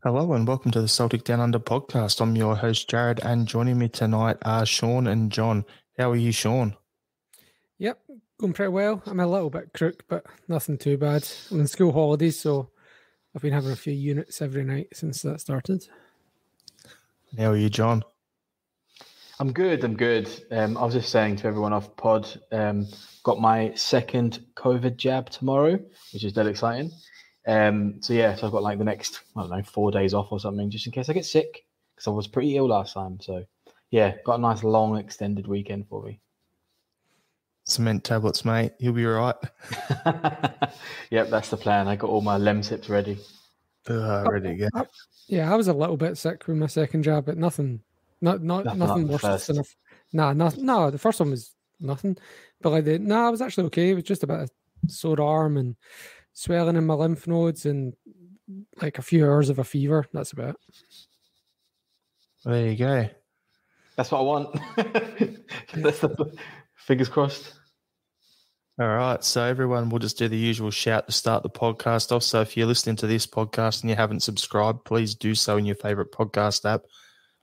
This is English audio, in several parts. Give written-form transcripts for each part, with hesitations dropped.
Hello and welcome to the Celtic Down Under podcast. I'm your host, Jared, and joining me tonight are Sean and John. How are you, Sean? Yep, going pretty well. I'm a little bit crook, but nothing too bad. I'm in school holidays, so I've been having a few units every night since that started. How are you, John? I'm good. I was just saying to everyone off pod, got my second COVID jab tomorrow, which is dead exciting. So I've got like the next, 4 days off or something, just in case I get sick, because I was pretty ill last time. So yeah, got a nice long extended weekend for me. Cement tablets, mate. You'll be all right. Yep, that's the plan. I got all my Lemsips ready. Ready to go. I was a little bit sick with my second jab, but nothing worse than the first one was nothing. But I was actually okay. It was just about a sore arm and swelling in my lymph nodes and like a few hours of a fever. That's about it. There you go. That's what I want. That's the fingers crossed. All right. So everyone, we'll just do the usual shout to start the podcast off. So if you're listening to this podcast and you haven't subscribed, please do so in your favorite podcast app.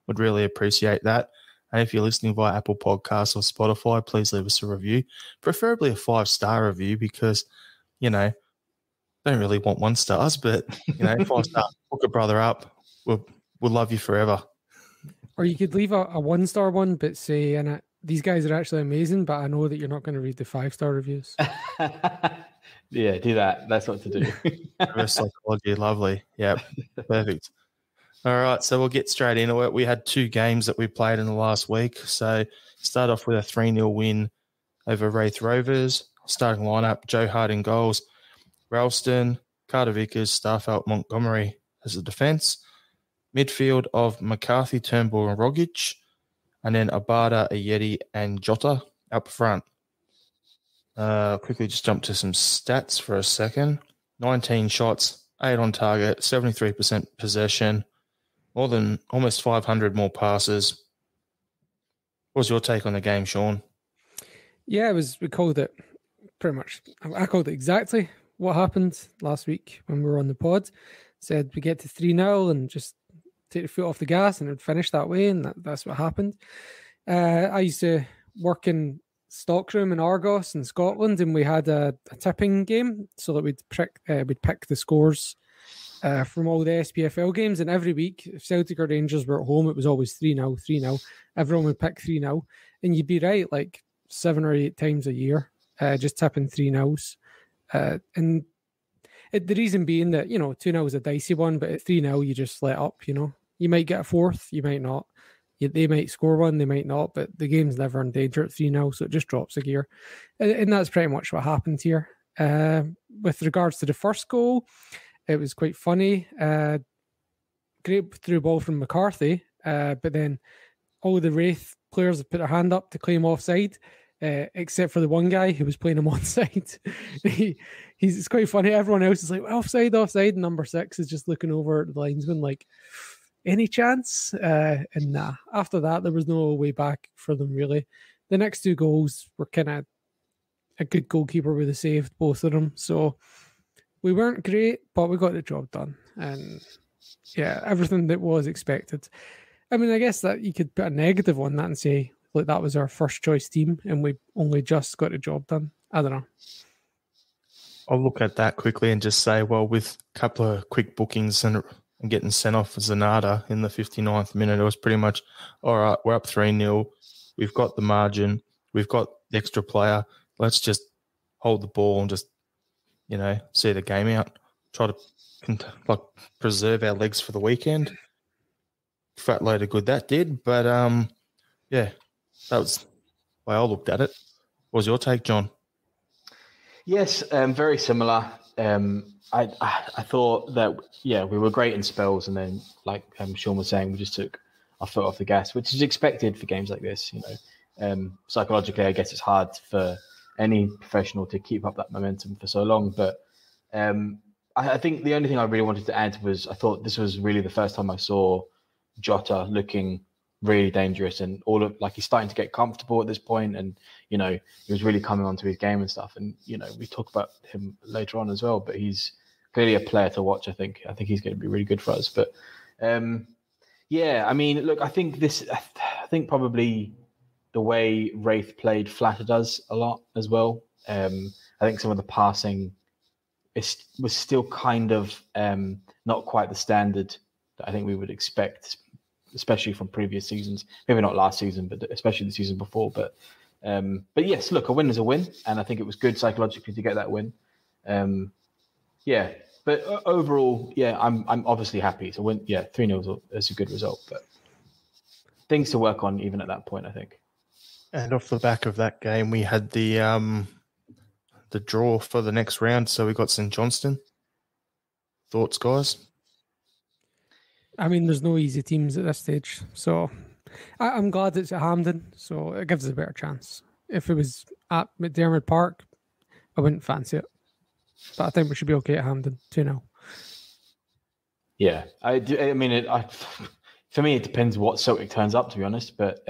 Would really appreciate that. And if you're listening via Apple Podcasts or Spotify, please leave us a review, preferably a 5-star review, because, don't really want 1 stars, but 5-star, hook a brother up. We'll love you forever. Or you could leave a 1-star one, but say in it, these guys are actually amazing, but I know that you're not going to read the 5-star reviews. Yeah, do that. That's what to do. Reverse psychology, lovely. Yeah, perfect. All right, so we'll get straight into it. We had 2 games that we played in the last week. So start off with a 3-0 win over Wraith Rovers. Starting lineup, Joe Hart in goals, Ralston, Carter Vickers, Starfelt, Montgomery as a defence. Midfield of McCarthy, Turnbull and Rogic. And then Abada, Ayeti and Jota up front. Quickly just jump to some stats for a second. 19 shots, 8 on target, 73% possession, more than almost 500 more passes. What was your take on the game, Sean? Yeah, we called it pretty much. I called it exactly what happened last week when we were on the pod. Said we get to 3-0 and just take the foot off the gas and it would finish that way, and that's what happened. I used to work in Stockroom in Argos in Scotland, and we had a tipping game so that we'd pick the scores from all the SPFL games, and every week if Celtic or Rangers were at home, it was always 3-0, 3-0. Everyone would pick 3-0, and you'd be right like 7 or 8 times a year, just tipping 3-0s. And the reason being that, 2-0 is a dicey one, but at 3-0 you just let up, You might get a fourth, you might not. They might score one, they might not, but the game's never in danger at 3-0, so it just drops a gear. And that's pretty much what happened here. With regards to the first goal, it was quite funny. Great through ball from McCarthy, but then all the Wraith players put their hand up to claim offside, except for the one guy who was playing him onside. It's quite funny. Everyone else is like, offside. And number 6 is just looking over at the linesman like, any chance? And nah. After that, there was no way back for them, really. The next 2 goals were kind of a good goalkeeper would have saved both of them. So we weren't great, but we got the job done. And yeah, everything that was expected. I mean, I guess that you could put a negative on that and say, like, that was our first choice team and we only just got the job done. I don't know. I'll look at that quickly and just say, well, with a couple of quick bookings and getting sent off for Zanata in the 59th minute, it was pretty much, all right, we're up 3-0. We've got the margin. We've got the extra player. Let's just hold the ball and just, see the game out. Try to preserve our legs for the weekend. Fat load of good that did. But, yeah, that was the way I looked at it. What was your take, John? Yes, very similar. I thought that, we were great in spells, and then, like Sean was saying, we just took our foot off the gas, which is expected for games like this. Psychologically, I guess it's hard for any professional to keep up that momentum for so long. But I think the only thing I really wanted to add was I thought this was really the first time I saw Jota looking really dangerous, and he's starting to get comfortable at this point, and he was really coming onto his game and stuff. And we talk about him later on as well, but he's clearly a player to watch. I think he's going to be really good for us. But yeah, I mean, look, I think probably the way Wraith played flattered us a lot as well. I think some of the passing was still kind of not quite the standard that I think we would expect, especially from previous seasons. Maybe not last season, but especially the season before. But yes, look, a win is a win, and I think it was good psychologically to get that win. Yeah, but overall, yeah, I'm obviously happy. So win, 3-0 is a good result, but things to work on even at that point, I think. And off the back of that game, we had the draw for the next round. So we got St. Johnstone. Thoughts, guys? I mean, there's no easy teams at this stage. So I'm glad it's at Hampden. So it gives us a better chance. If it was at McDermott Park, I wouldn't fancy it. But I think we should be okay at Hampden, 2-0. Yeah. I mean, for me, it depends what Celtic turns up, to be honest. But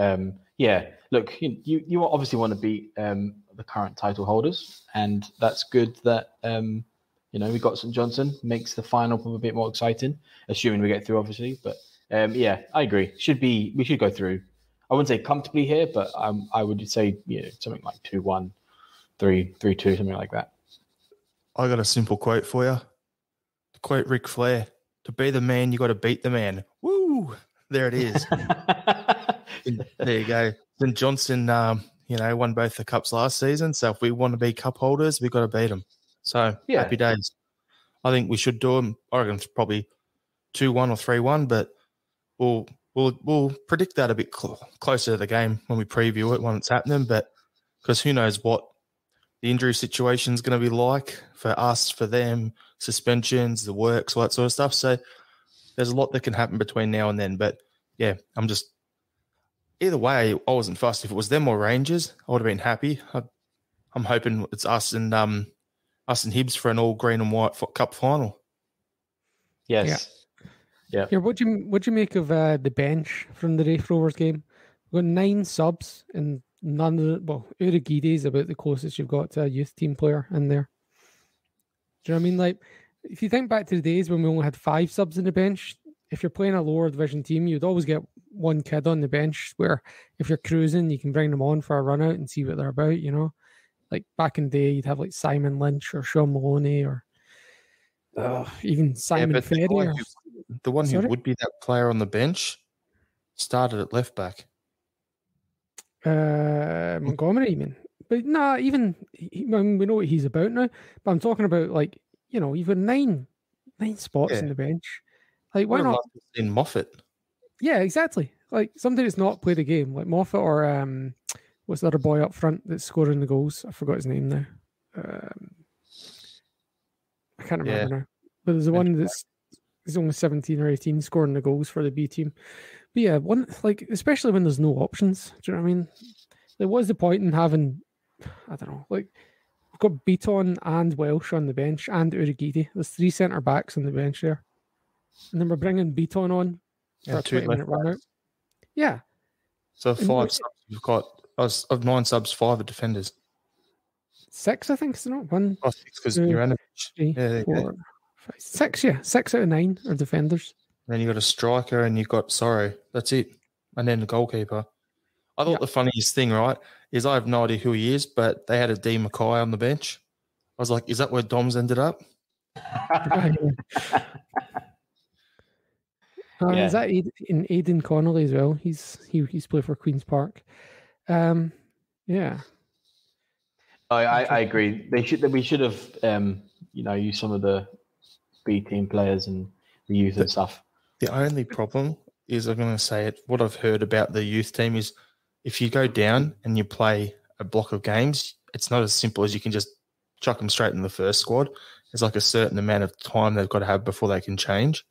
yeah, look, you obviously want to beat the current title holders, and that's good that we got St. Johnstone, makes the final a bit more exciting, assuming we get through, obviously. But yeah, I agree. We should go through. I wouldn't say comfortably here, but I would say something like 2-1, 3-2, something like that. I got a simple quote for you. To quote Ric Flair: "To be the man, you got to beat the man." Woo! There it is. There you go. St. Johnstone, won both the cups last season. So if we want to be cup holders, we've got to beat them. So happy days. I think we should do them. I reckon it's probably 2-1 or 3-1, but we'll predict that a bit closer to the game when we preview it when it's happening. But because who knows what the injury situation is going to be like for us, for them, suspensions, the works, all that sort of stuff. So there's a lot that can happen between now and then. But yeah, either way, I wasn't fussed. If it was them or Rangers, I would have been happy. I'm hoping it's us and Hibs for an all green and white cup final. Yes. Yeah. Here, what do you make of the bench from the Wraith Rovers game? We've got 9 subs and none of Urhoghide is about the closest you've got to a youth team player in there. Do you know what I mean? Like, if you think back to the days when we only had 5 subs in the bench, if you're playing a lower division team, you'd always get one kid on the bench where if you're cruising, you can bring them on for a run out and see what they're about, Like back in the day, you'd have like Simon Lynch or Sean Maloney or even Simon Ferry. The one who would be that player on the bench started at left back. Montgomery, you mean? But nah, we know what he's about now. But I'm talking about you've got 9 spots in the bench. Like, why not in Moffat? Yeah, exactly. Like somebody that's not played a game, like Moffat or what's the other boy up front that's scoring the goals? I forgot his name now. I can't remember now. But there's the one he's only 17 or 18 scoring the goals for the B team. But yeah, especially when there's no options. Do you know what I mean? Like, what's the point in having, I don't know, like we've got Beaton and Welsh on the bench and Urhoghide. There's 3 centre backs on the bench there. And then we're bringing Beaton on for a 20-minute run out. Yeah. So 5 subs, you've got, of 9 subs, 5 are defenders. 6, I think, is it not? 1, 6 because you're in 3, 4, 5, 6, yeah. 6 out of 9 are defenders. Then you got a striker and you've got Sorrow. That's it. And then the goalkeeper. I thought the funniest thing, right, is I have no idea who he is, but they had a D. Mackay on the bench. I was like, is that where Dom's ended up? Is that Aidan Connolly as well? He's played for Queen's Park. Yeah. I agree. We should have used some of the B team players and the youth and stuff. The only problem is, I'm going to say it, what I've heard about the youth team is if you go down and you play a block of games, it's not as simple as you can just chuck them straight in the first squad. There's like a certain amount of time they've got to have before they can change.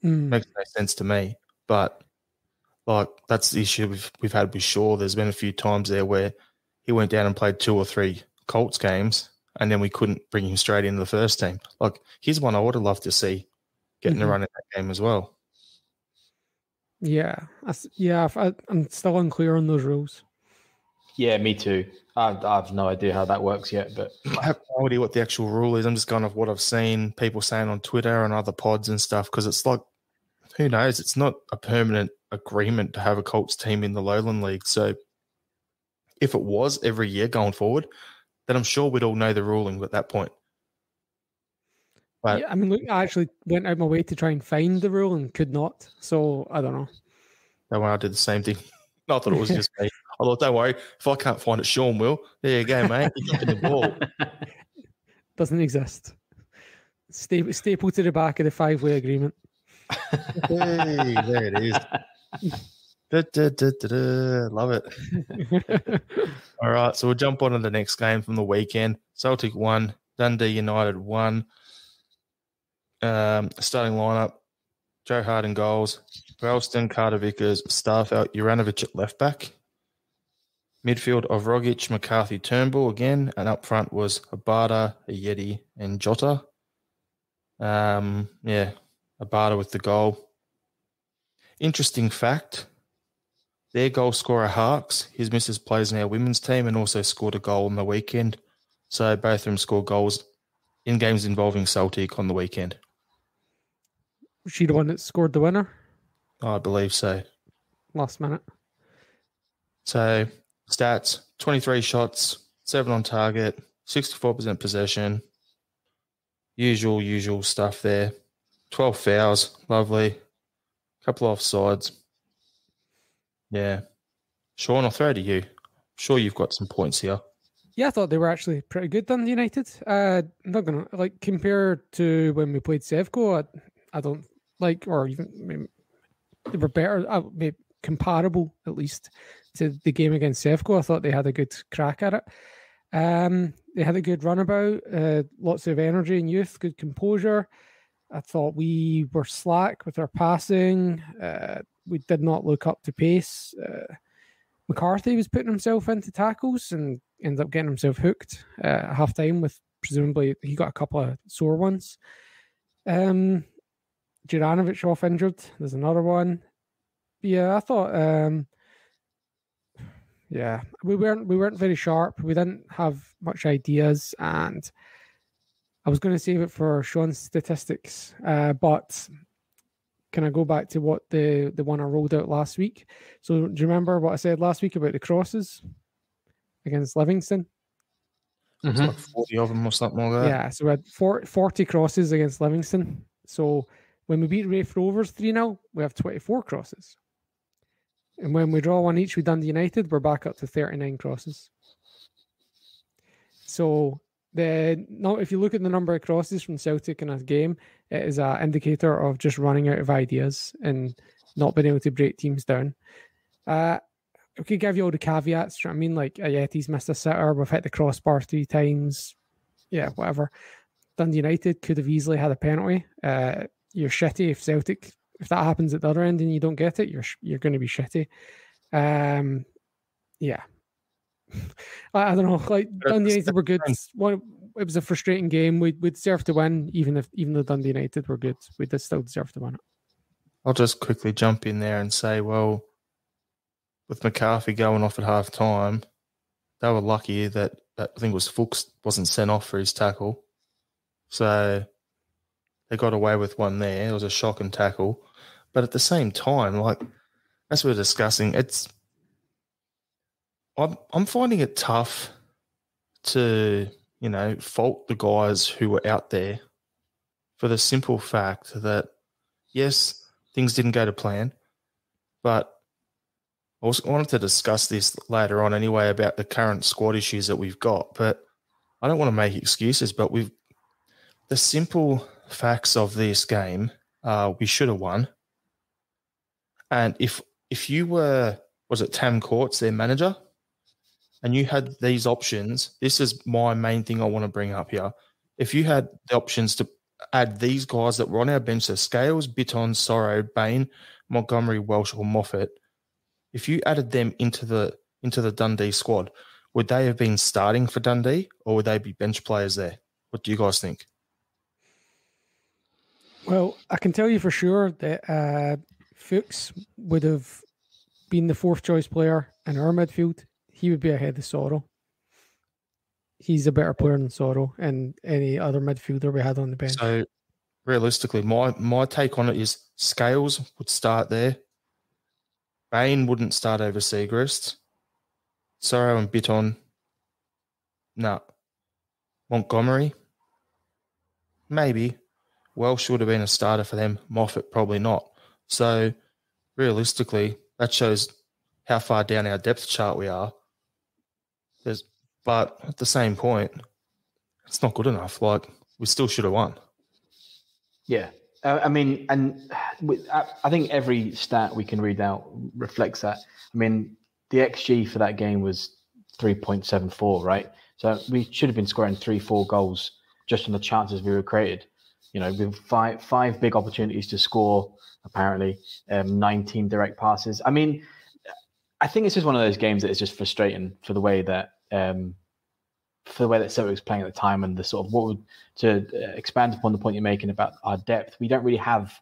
Makes no sense to me. But like that's the issue we've had with Shaw. There's been a few times there where he went down and played 2 or 3 Colts games and then we couldn't bring him straight into the first team. Like here's one I would have loved to see getting a run in that game as well. Yeah. I'm still unclear on those rules. Yeah, me too. I have no idea how that works yet, but I have no idea what the actual rule is. I'm just going off what I've seen people saying on Twitter and other pods and stuff, because it's like, who knows? It's not a permanent agreement to have a Colts team in the Lowland League. So if it was every year going forward, then I'm sure we'd all know the ruling at that point. But yeah, I mean, look, I actually went out my way to try and find the rule and could not. So I don't know. that one I did the same thing. I thought it was just me. I thought, don't worry, if I can't find it, Sean will. There you go, mate. You're kicking the ball. Doesn't exist. Staple to the back of the 5-way agreement. Hey, there it is. Love it. All right, so we'll jump on to the next game from the weekend. Celtic 1, Dundee United 1. Starting lineup: Joe Hart in goals, Ralston, Carter Vickers, Starfelt, Juranovic at left back. Midfield of Rogic, McCarthy, Turnbull again, and up front was Abada, Ayeti, and Jota. Abada with the goal. Interesting fact: their goal scorer Harks, his missus plays in our women's team and also scored a goal on the weekend. So both of them scored goals in games involving Celtic on the weekend. Was she the one that scored the winner? I believe so. Last minute. So stats: 23 shots, 7 on target, 64% possession. Usual stuff there. 12 fouls, lovely. Couple of offsides. Yeah. Sean, I'll throw to you. I'm sure you've got some points here. Yeah, I thought they were actually pretty good, Dundee United. I'm not going to, compared to when we played Sevco, I don't like, or even maybe they were better, maybe comparable at least to the game against Sevco. I thought they had a good crack at it. They had a good runabout, lots of energy and youth, good composure. I thought we were slack with our passing. We did not look up to pace. McCarthy was putting himself into tackles and ended up getting himself hooked at half time with, presumably, he got a couple of sore ones. Juranovic off injured. There's another one. Yeah, I thought we weren't very sharp. We didn't have much ideas, and I was going to save it for Sean's statistics, but can I go back to what the one I rolled out last week? So do you remember what I said last week about the crosses against Livingston? It's like 40 of them or something like that. Yeah, so we had 40 crosses against Livingston. So when we beat Raith Rovers 3-0, we have 24 crosses. And when we draw one each with Dundee United, we're back up to 39 crosses. So if you look at the number of crosses from Celtic in a game, it is an indicator of just running out of ideas and not being able to break teams down. I could give you all the caveats. You know what I mean? Like Ayeti's missed a sitter. We've hit the crossbar 3 times. Yeah, whatever. Dundee United could have easily had a penalty. You're shitty if Celtic, if that happens at the other end and you don't get it, you're going to be shitty. Yeah. I don't know. Like Dundee United were good. It was a frustrating game. We'd deserve to win, even though Dundee United were good. We did still deserve to win it. I'll just quickly jump in there and say, well, with McCarthy going off at half time, they were lucky that I think it was Fuchs wasn't sent off for his tackle. So they got away with one there. It was a shocking tackle. But at the same time, like, as we're discussing, I'm finding it tough to, fault the guys who were out there for the simple fact that, yes, things didn't go to plan, but I wanted to discuss this later on anyway about the current squad issues that we've got, but I don't want to make excuses, but the simple facts of this game, we should have won. And if you were, was it Tam Courts, their manager, and you had these options, this is my main thing I want to bring up here. If you had the options to add these guys that were on our bench, so Scales, Bitton, Sorrow, Bain, Montgomery, Welsh, or Moffat, if you added them into the Dundee squad, would they have been starting for Dundee or would they be bench players there? What do you guys think? Well, I can tell you for sure that Fuchs would have been the 4th choice player in our midfield. he would be ahead of Sorrell. He's a better player than Sorrell and any other midfielder we had on the bench. So realistically, my take on it is Scales would start there. Bain wouldn't start over Siegrist. Sorrow and Bitton, no. Montgomery, maybe. Welsh would have been a starter for them. Moffat, probably not. So realistically, that shows how far down our depth chart we are. But at the same point, it's not good enough. Like, we still should have won. Yeah. I mean, and I think every stat we can read out reflects that. I mean, the XG for that game was 3.74, right? So we should have been scoring 3-4 goals just on the chances we were created. You know, with five big opportunities to score, apparently, 19 direct passes. I mean, I think it's just one of those games that is just frustrating for the way that Celtic was playing at the time, and the sort of to expand upon the point you're making about our depth. We don't really have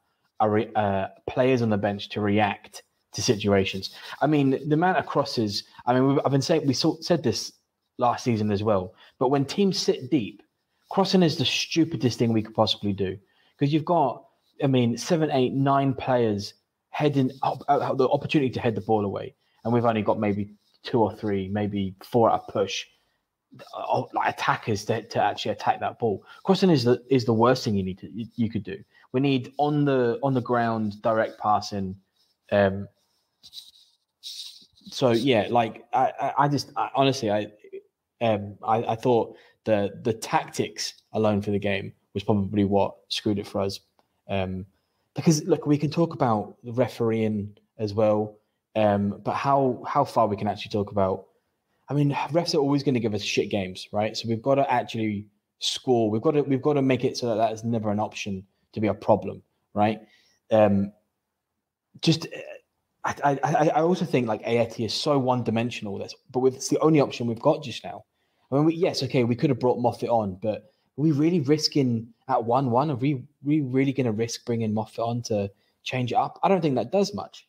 players on the bench to react to situations. I mean, the amount of crosses. I mean, I've been saying said this last season as well. But when teams sit deep, crossing is the stupidest thing we could possibly do, because you've got, 7, 8, 9 players heading up, the opportunity to head the ball away, and we've only got maybe 2 or 3, maybe 4 at a push, like attackers to actually attack that ball. Crossing is the worst thing you could do. We need on the ground direct passing. So yeah, like I thought the tactics alone for the game was probably what screwed it for us. Because look, we can talk about the refereeing as well, but how far we can actually talk about. I mean, refs are always going to give us shit games, right? So we've got to actually score. We've got to make it so that is never an option to be a problem, right? I also think like Ayeti is so one-dimensional. But it's the only option we've got just now. I mean, we could have brought Moffat on, but are we really risking at 1-1? Are we really going to risk bringing Moffat on to change it up? I don't think that does much.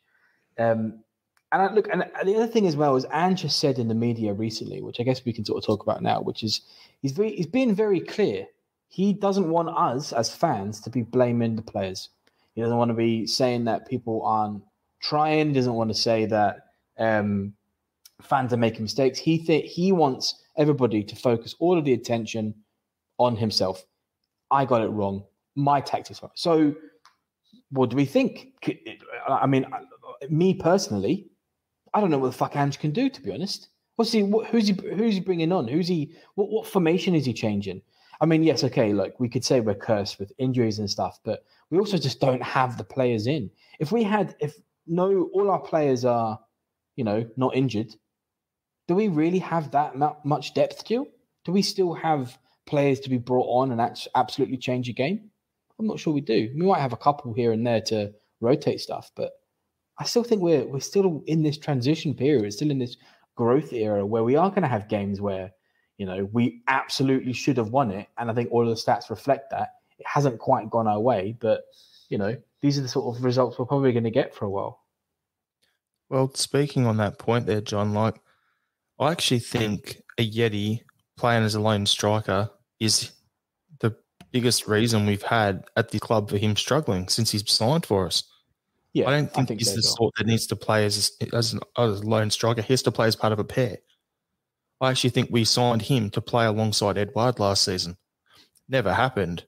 And the other thing as well is Ange has said in the media recently, which I guess we can sort of talk about now, which is he's been very clear. He doesn't want us as fans to be blaming the players. He doesn't want to be saying that people aren't trying. He doesn't want to say that fans are making mistakes. He wants everybody to focus all of the attention on himself. I got it wrong. My tactics wrong. So what do we think? I mean, me personally, I don't know what the fuck Ange can do, to be honest. Who's he bringing on? What formation is he changing? I mean, yes, okay, look, we could say we're cursed with injuries and stuff, but we also just don't have the players in. If all our players are, not injured, do we really have that much depth still? Do we still have players to be brought on and absolutely change a game? I'm not sure we do. We might have a couple here and there to rotate stuff, but I still think we're still in this transition period, still in this growth era where we are going to have games where, we absolutely should have won it. And I think all of the stats reflect that. It hasn't quite gone our way, but, these are the sort of results we're probably going to get for a while. Well, speaking on that point there, John, like, I actually think Ayeti playing as a lone striker is the biggest reason we've had at the club for him struggling since he's signed for us. Yeah, I don't think he's so the sort that needs to play as a lone striker. He has to play as part of a pair. I actually think we signed him to play alongside Edouard last season. Never happened.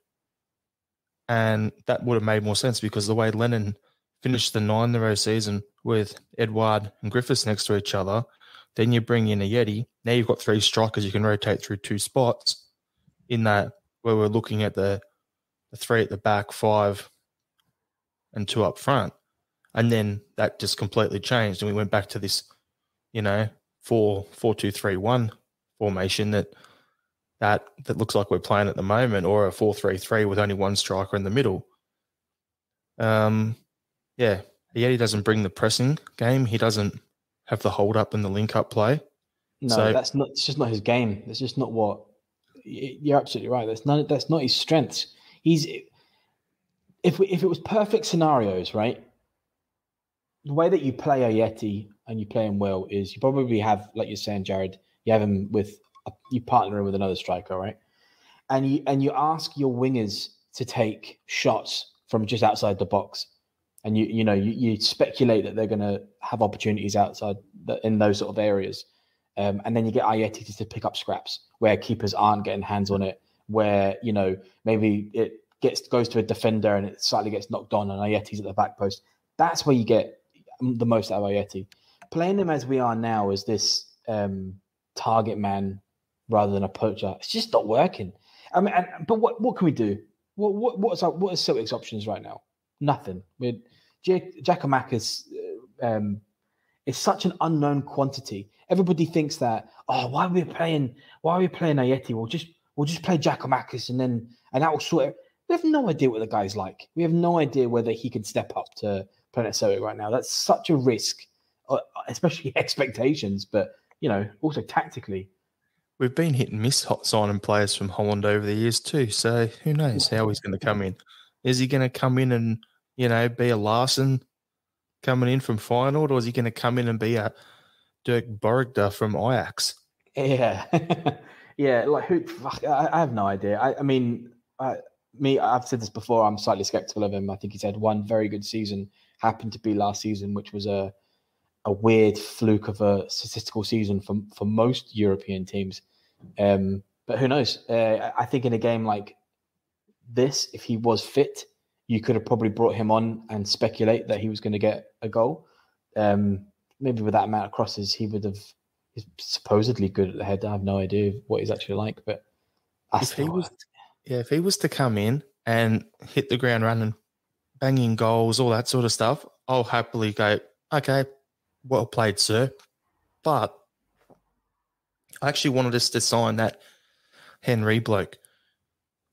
And that would have made more sense because the way Lennon finished the 9-0 season with Edouard and Griffiths next to each other, then you bring in Ayeti. Now you've got 3 strikers you can rotate through 2 spots in that where we're looking at the 3 at the back, 5 and 2 up front. And then that just completely changed, and we went back to this, 4-2-3-1 formation that looks like we're playing at the moment, or a 4-3-3 with only 1 striker in the middle. Ayeti doesn't bring the pressing game. He doesn't have the hold up and the link up play. No, it's just not his game. That's just not what. You're absolutely right. That's not his strengths. If it was perfect scenarios, right? the way that you play Ayeti and you play him well is you probably have, like you're saying, Jared, you have him you partner him with another striker, right? And you ask your wingers to take shots from just outside the box, and you speculate that they're going to have opportunities outside in those sort of areas, and then you get Ayeti just to pick up scraps where keepers aren't getting hands on it, where maybe it goes to a defender and it slightly gets knocked on, and Ayeti's at the back post. That's where you get the most out of Ayeti. Playing him as we are now as this target man rather than a poacher, it's just not working. I mean, but what can we do? What are Celtic's options right now? Nothing. Giakoumakis is such an unknown quantity. Everybody thinks that, why are we playing Ayeti? We'll just play Giakoumakis and that will sort it. We have no idea what the guy's like. We have no idea whether he can step up to playing at Celtic right now. That's such a risk, especially expectations, but also tactically. We've been hit and miss signing players from Holland over the years too, so who knows how he's going to come in. Is he going to come in and, be a Larson coming in from Feyenoord, or is he going to come in and be a Dirk Borgda from Ajax? Yeah. Yeah, like who? I have no idea. I've said this before, I'm slightly skeptical of him. I think he's had one very good season, happened to be last season, which was a weird fluke of a statistical season for most European teams. But who knows? I think in a game like this, if he was fit, you could have probably brought him on and speculate that he was going to get a goal. Maybe with that amount of crosses, he's supposedly good at the head. I have no idea what he's actually like, but if he was to come in and hit the ground running, banging goals, all that sort of stuff, I'll happily go, okay, well played, sir. But I actually wanted us to sign that Henry bloke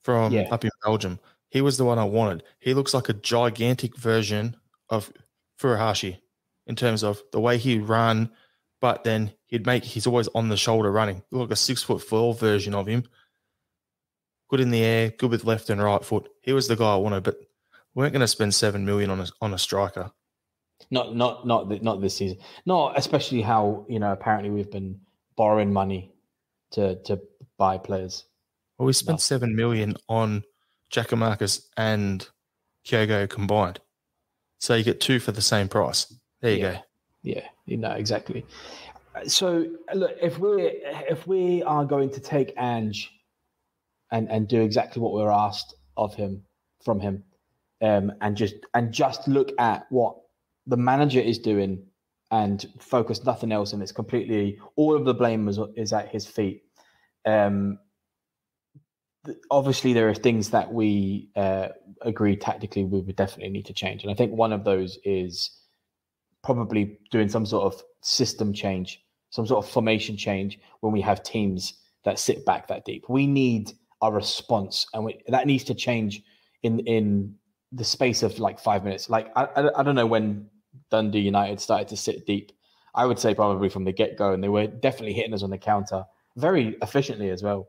from up in Belgium. He was the one I wanted. He looks like a gigantic version of Furuhashi in terms of the way he'd run, but then he's always on the shoulder running. Look, a 6'4" version of him. Good in the air, good with left and right foot. He was the guy I wanted, but we weren't going to spend $7 million on a striker. Not this season. Not especially how apparently we've been borrowing money to buy players. Well, we spent $7 million on Giakoumakis and Kyogo combined, so you get two for the same price. There you go. Yeah, exactly. So look, if we are going to take Ange and do exactly what we're asked from him, and just look at what the manager is doing and focus nothing else, and it's completely all of the blame is at his feet. Obviously, there are things that we agree tactically we would definitely need to change, and I think one of those is probably doing some sort of system change, some sort of formation change when we have teams that sit back that deep. We need a response, and that needs to change in the space of like 5 minutes. Like I don't know when Dundee United started to sit deep. I would say probably from the get-go, and they were definitely hitting us on the counter very efficiently as well.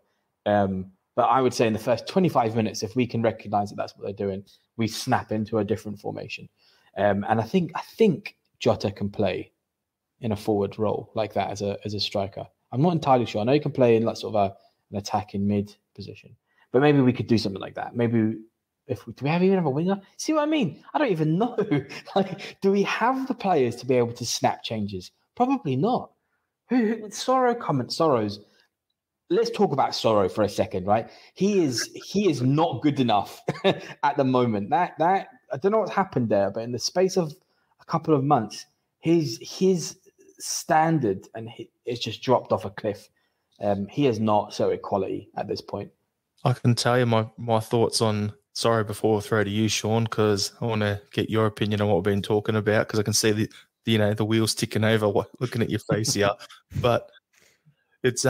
But I would say in the first 25 minutes, if we can recognize that that's what they're doing, we snap into a different formation. And I think Jota can play in a forward role like that as a striker. I'm not entirely sure. I know he can play in like sort of an attacking mid position, but maybe we could do something like that. Maybe do we even have a winger? See what I mean? I don't even know. Like, do we have the players to be able to snap changes? Probably not. Sorrow's. Let's talk about Soro for a second, right? He is not good enough at the moment. That I don't know what's happened there, but in the space of a couple of months, his standard it's just dropped off a cliff. He is not so quality at this point. I can tell you my thoughts on Soro before I throw to you, Sean, because I want to get your opinion on what we've been talking about, because I can see the wheels ticking over looking at your face here. But it's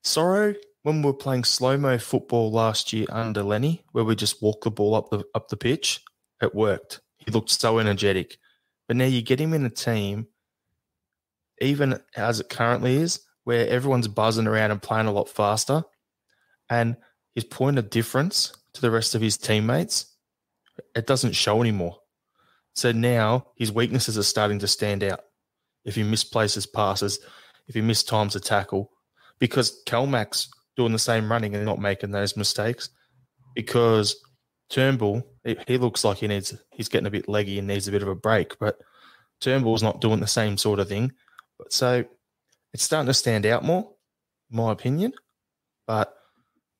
Soro, when we were playing slow-mo football last year under Lenny, where we just walked the ball up the pitch, it worked. He looked so energetic. But now you get him in a team, even as it currently is, where everyone's buzzing around and playing a lot faster, and his point of difference to the rest of his teammates, it doesn't show anymore. So now his weaknesses are starting to stand out. If he misplaces passes, if he mistimes a tackle, because Kelmack's doing the same running and not making those mistakes, because Turnbull, he looks like he's getting a bit leggy and needs a bit of a break, but Turnbull's not doing the same sort of thing. So it's starting to stand out more, in my opinion. But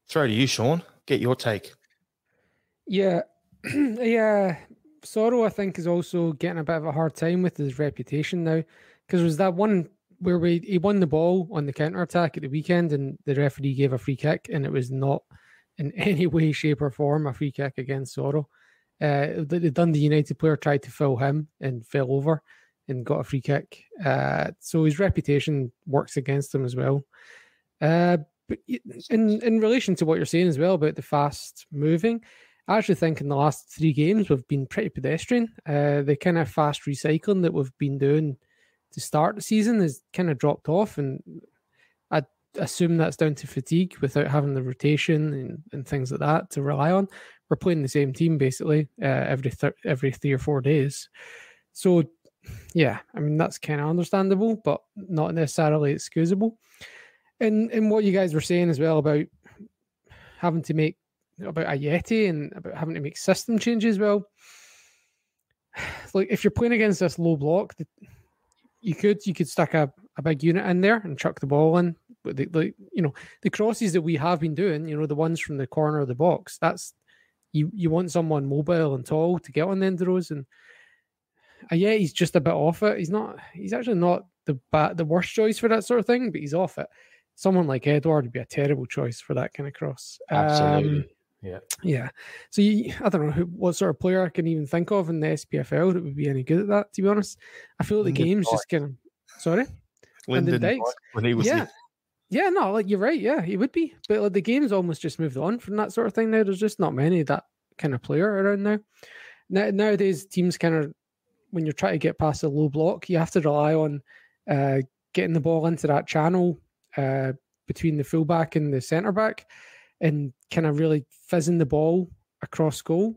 throw to you, Sean. Get your take. Yeah. Yeah. Sorrow, I think, is also getting a bit of a hard time with his reputation now, because there was that one where he won the ball on the counter-attack at the weekend and the referee gave a free kick, and it was not in any way, shape or form a free kick against Sorrow. The Dundee United player tried to foul him and fell over and got a free kick. So his reputation works against him as well. But in relation to what you're saying as well about the fast moving, I actually think in the last 3 games we've been pretty pedestrian. The kind of fast recycling that we've been doing to start the season has kind of dropped off, and I assume that's down to fatigue without having the rotation and things like that to rely on. We're playing the same team basically every 3 or 4 days. So yeah, I mean, that's kind of understandable, but not necessarily excusable. And what you guys were saying as well about having to make about Ayeti and about having to make system changes, well, like if you're playing against this low block, you could stick a big unit in there and chuck the ball in. But the crosses that we have been doing, the ones from the corner of the box, that's you want someone mobile and tall to get on the end of those. And he's just a bit off it. He's actually not the worst choice for that sort of thing, but he's off it. Someone like Edouard would be a terrible choice for that kind of cross. Absolutely. Yeah. So I don't know what sort of player I can even think of in the SPFL that would be any good at that, to be honest. I feel like the game's just kind of... Sorry? Lyndon Dykes. When he was Yeah, no, like you're right. Yeah, he would be. But like the game's almost just moved on from that sort of thing now. There's just not many of that kind of player around now. Nowadays, teams kind of, when you're trying to get past a low block, you have to rely on getting the ball into that channel between the fullback and the centre back, and kind of really fizzing the ball across goal.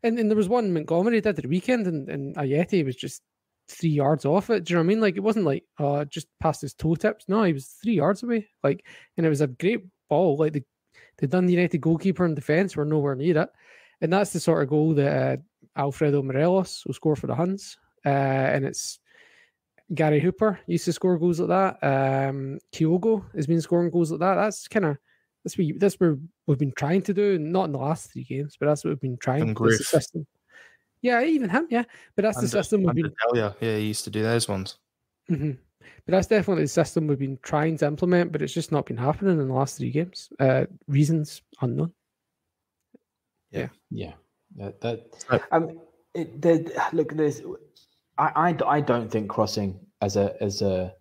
And there was one Montgomery did at the weekend, and Ayeti was just 3 yards off it. Do you know what I mean? Like, it wasn't like just past his toe tips. No, he was 3 yards away. Like, and it was a great ball. Like the Dundee United goalkeeper and defence were nowhere near it. And that's the sort of goal that Alfredo Morelos will score for the Huns. And it's Gary Hooper used to score goals like that. Kyogo has been scoring goals like that. That's where we've been trying to do, not in the last 3 games, but that's what we've been trying. That's the system. Yeah, even him, yeah. But that's the system we've been... Yeah, he used to do those ones. Mm-hmm. But that's definitely the system we've been trying to implement, but it's just not been happening in the last 3 games. Reasons unknown. Yeah. I don't think crossing as a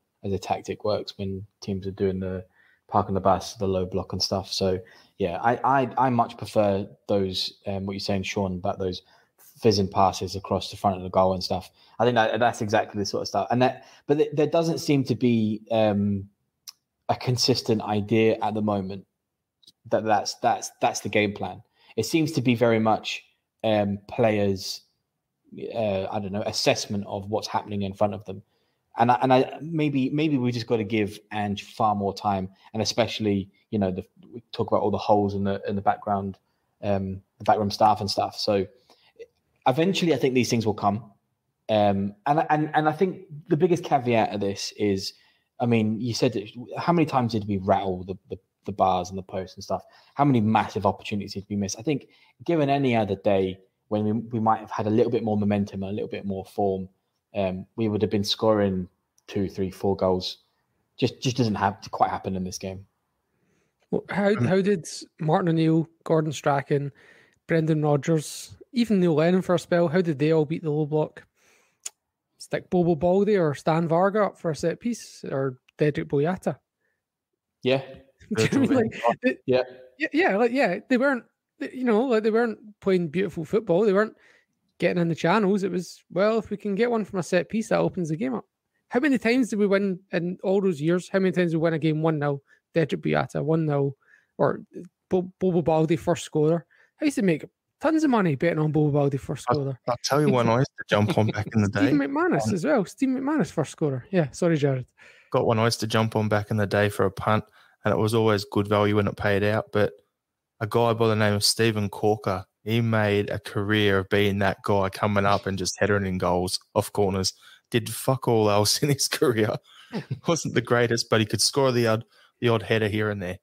tactic works when teams are doing the park on the bus, the low block and stuff. So yeah, I much prefer those. What you're saying, Sean, about those fizzing passes across the front of the goal and stuff. I think that's exactly the sort of stuff. But there doesn't seem to be a consistent idea at the moment that's the game plan. It seems to be very much players' assessment of what's happening in front of them. And I maybe we just got to give Ange far more time, and especially we talk about all the holes in the background, the backroom staff and stuff. So eventually, I think these things will come, and I think the biggest caveat of this is, I mean, you said that, how many times did we rattle the bars and the posts and stuff? How many massive opportunities did we miss? I think given any other day when we might have had a little bit more momentum and a little bit more form, we would have been scoring 2, 3, 4 goals. Just doesn't have to quite happen in this game. Well, how did Martin O'Neill, Gordon Strachan, Brendan Rodgers, even Neil Lennon for a spell, how did they all beat the low block? Stick Bobo Baldi or Stan Varga up for a set piece, or Dedrick Boyata? Yeah. They weren't, they weren't playing beautiful football. They weren't getting in the channels. It was, well, if we can get one from a set piece, that opens the game up. How many times did we win in all those years? How many times did we win a game 1-0, Dedrick Boyata 1-0, or Bobo Baldi first scorer? I used to make tons of money betting on Bobo Baldé first scorer. I'll tell you one I used to jump on back in the day. Steve McManus as well. Steve McManus first scorer. Yeah, sorry, Jared. Got one I used to jump on back in the day for a punt, and it was always good value when it paid out. But a guy by the name of Stephen Corker, he made a career of being that guy coming up and just headering in goals off corners. Did fuck all else in his career. Wasn't the greatest, but he could score the odd header here and there.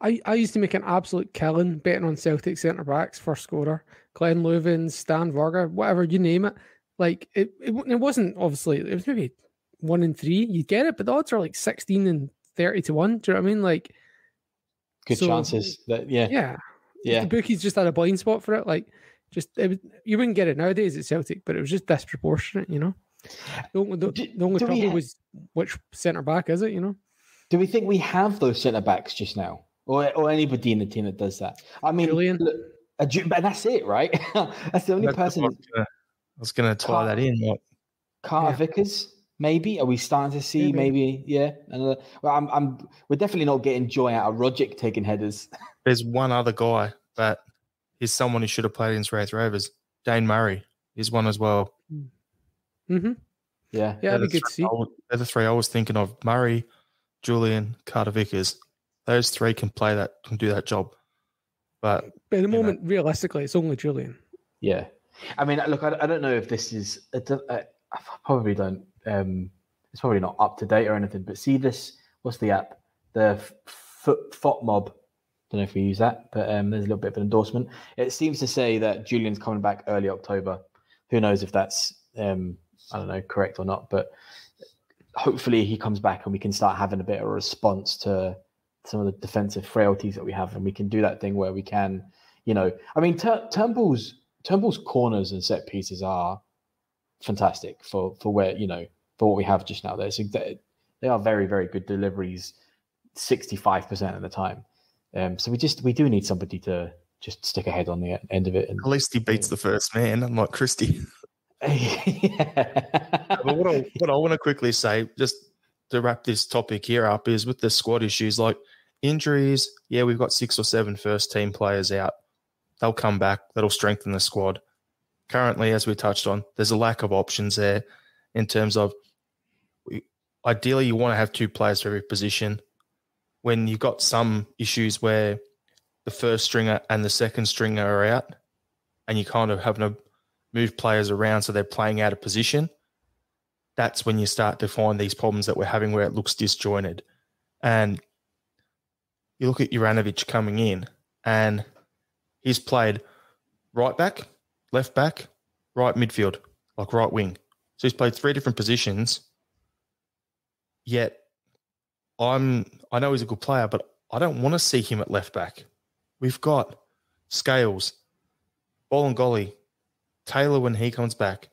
I used to make an absolute killing betting on Celtic centre backs first scorer. Glenn Leuven, Stan Varga, whatever, you name it. Like it wasn't obviously, it was maybe 1 in 3. You get it, but the odds are like 16 and 30 to 1. Do you know what I mean? Like good chances. Yeah. The bookies just had a blind spot for it. Like you wouldn't get it nowadays at Celtic, but it was just disproportionate, you know. The only trouble was which centre back is it, you know? Do we think we have those centre backs just now? Or anybody in the team that does that? I mean, Julian. But that's it, right? That's the only person. I was going to tie that in. Like, Carter Vickers, maybe. Are we starting to see maybe? Yeah. Well, we're definitely not getting joy out of Rogic taking headers. There's one other guy that is someone who should have played against Wraith Rovers. Dane Murray is one as well. Mm-hmm. Yeah. Yeah, that'd be good to see. They're the 3 I was thinking of. Murray, Julian, Carter Vickers. Those 3 can do that job. But at the moment, realistically, it's only Julian. Yeah. I mean, look, I don't know if this is, I probably don't, it's probably not up to date or anything, but see this, what's the app? The FOTMob. Don't know if we use that, but there's a little bit of an endorsement. It seems to say that Julian's coming back early October. Who knows if that's, I don't know, correct or not, but hopefully he comes back and we can start having a bit of a response to some of the defensive frailties that we have, and we can do that thing where we can, you know, I mean, Turnbull's corners and set pieces are fantastic for where, you know, for what we have just now. They are very, very good deliveries 65% of the time. So we do need somebody to just stick a head on the end of it. And, at least he beats the first man, unlike Christie. But what I want to quickly say, just to wrap this topic here up, is with the squad issues, like injuries, we've got 6 or 7 first team players out. They'll come back. That'll strengthen the squad. Currently, as we touched on, there's a lack of options there in terms of ideally you want to have 2 players for every position. When you've got some issues where the first stringer and the second stringer are out and you kind of having to move players around so they're playing out of position, that's when you start to find these problems that we're having where it looks disjointed. And you look at Juranovic coming in and he's played right back, left back, right midfield, like right wing. So he's played 3 different positions, yet I know he's a good player, but I don't want to see him at left back. We've got Scales, Bolingoli, Taylor when he comes back.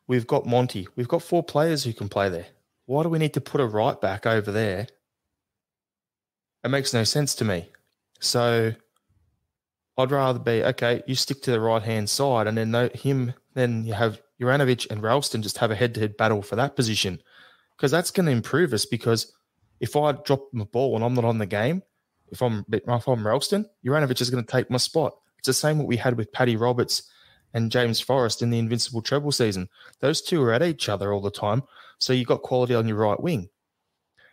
We've got Monty. We've got 4 players who can play there. Why do we need to put a right back over there? It makes no sense to me. So I'd rather be, okay, you stick to the right-hand side and then you have Juranovic and Ralston just have a head-to-head battle for that position, because that's going to improve us. Because if I drop the ball and I'm not on the game, if I'm Ralston, Juranovic is going to take my spot. It's the same what we had with Paddy Roberts and James Forrest in the Invincible treble season. Those 2 are at each other all the time, so you've got quality on your right wing.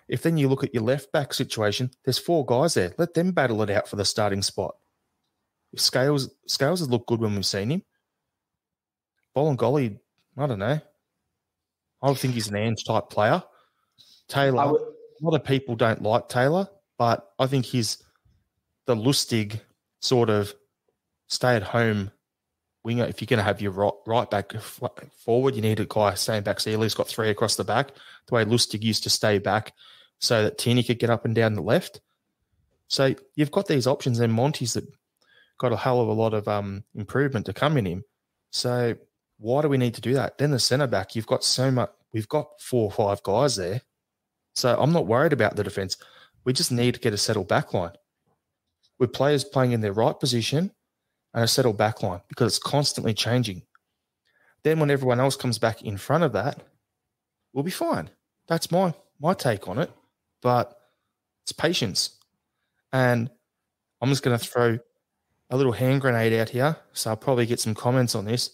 If then you look at your left back situation, there's 4 guys there. Let them battle it out for the starting spot. Scales has looked good when we've seen him. Bolingoli, I don't know. I don't think he's an Ange type player. Taylor, a lot of people don't like Taylor, but I think he's the Lustig sort of stay-at-home winger. If you're going to have your right back forward, you need a guy staying back. So he's got 3 across the back, the way Lustig used to stay back so that Tierney could get up and down the left. So you've got these options, and Monty's that got a hell of a lot of improvement to come in him. So why do we need to do that? Then the centre back, you've got so much. We've got 4 or 5 guys there. So I'm not worried about the defence. We just need to get a settled back line with players playing in their right position and a settled back line, because it's constantly changing. Then when everyone else comes back in front of that, we'll be fine. That's my take on it. But it's patience. And I'm just going to throw a little hand grenade out here, so I'll probably get some comments on this.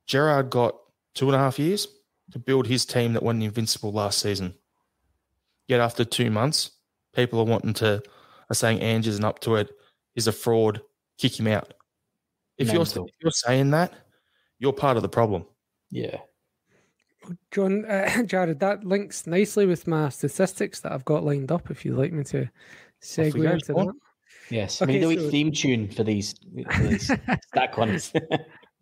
Gerrard got 2.5 years to build his team that won the Invincible last season. Yet after 2 months, people are saying Ange isn't up to it, he's a fraud, kick him out. If you're saying that, you're part of the problem. Yeah. John, Jared, that links nicely with my statistics that I've got lined up. If you'd like me to segue into that. Yes. Okay, Maybe the theme tune for these stat corners.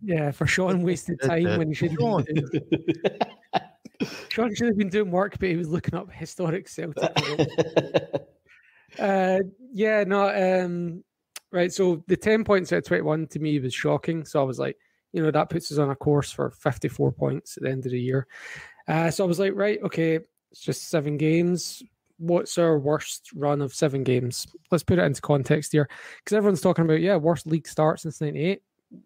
Yeah, for Sean wasted time when he should have been Sean should have been doing work, but he was looking up historic Celtic. Right. So the 10 points out of 21 to me was shocking. So I was like, that puts us on a course for 54 points at the end of the year. So I was like, right, okay, it's just 7 games. What's our worst run of 7 games? Let's put it into context here. Because everyone's talking about, worst league start since 98.